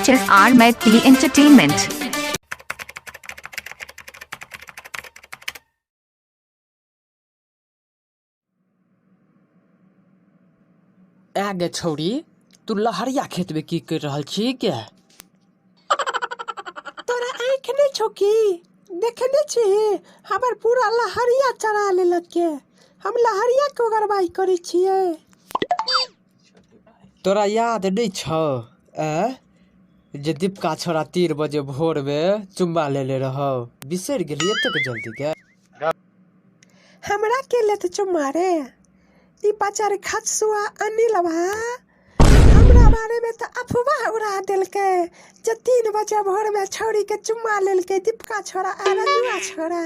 HSR Maithili Entertainment. आगे छोड़ी तू लहरिया खेत में की कर रहल छी क्या? तोरा आँख नहीं छौकी देखने छी हमर पूरा लहरिया चरा लेलक के हम लहरिया के गरबाई करे छिए। तोरा याद नहीं छौ जे दीपका छोरा 3 बजे भोर में चुम्मा ले रहो बिसर गेली एते जल्दी के? हमरा के लेत चुम्मा रे ई पाचार खचसुआ अनिलवा हमरा बारे में तो अफवाह उड़ा देलके जे 3 बजे भोर में छौरी के चुम्मा लेलके दीपका छोरा आ रजुआ छोरा।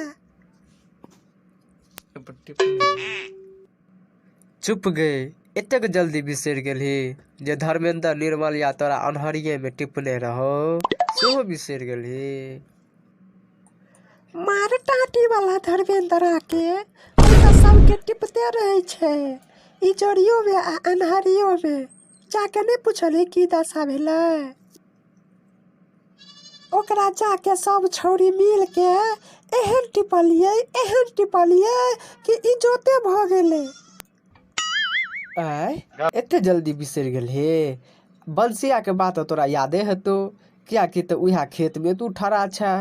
चुप गए एते जल्दी बिसर गेली जे धर्मेंद्र निर्मल या तोरा अनहरिये में टिपने रहो सेहो बिसर गेली। मार टाटी वाला धर्मेंद्र के तो सबके टिपते रहे छे ई जोड़ियो में आ अनहरियो में जाके नहीं पूछले की दशा भेले ओकरा जाके सब छौरी मिल के एहन टिपलिए कि इज्जते भ गेले। एते जल्दी बिसर गेली? बंसिया के बात तोरा यादे हतो क्या कि तो उहा खेत में तू ठड़ा छा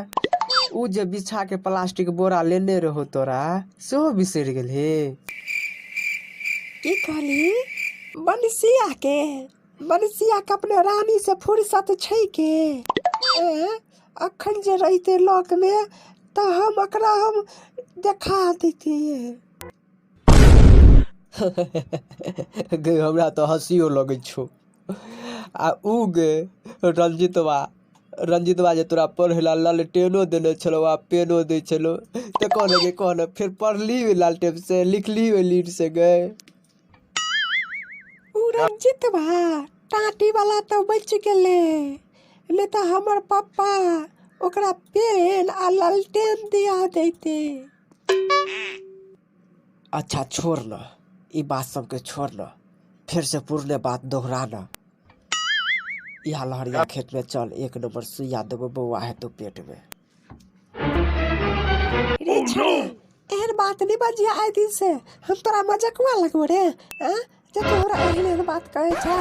उ जे बिछा के प्लास्टिक बोरा लेने रहो तोरा सेहो बिसर गेली? की कहली बंसिया के अपने रानी से फुर्सत छै के अखन जे रहते लोक में तो हम एकरा हम देखा देतिए। गे हमरा तो हंसियो लगे छो आ उ गे रंजितवा जे तोरा पढ़े ला लालटेनो देने छलो आ पेनो दे छलो तो कौन फिर पढ़ली लालटेन से लिखली लीड से गए? उ रंजितवा टाटी वाला तो बच गेले ले तो हमर पापा ओकरा पेन आ लालटेन दिया देते। अच्छा छोड़ ना ई बात सबके छोड़ ना फिर से पुरने बात दोहराना। यहाँ लहरिया खेत में चल 1 नंबर सुइया देबो बउआ है तो पेट में। रे छड़े एहन बात नहीं बजिया आइ दिन से हम तोरा मजाकवा लगबो रे जे तोरा एहन बात कहे छा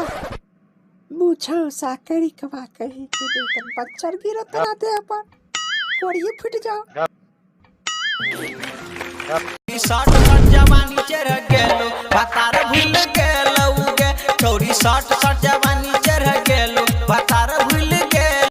मुछौ सा करी कबा कही कि तन बच्चर गिरो तोरा देह पर कोड़िए फूट जाओ। शॉर्ट जवानी चढ़ गेलो पतार भूल गेलो गे छोरी शॉर्ट जवानी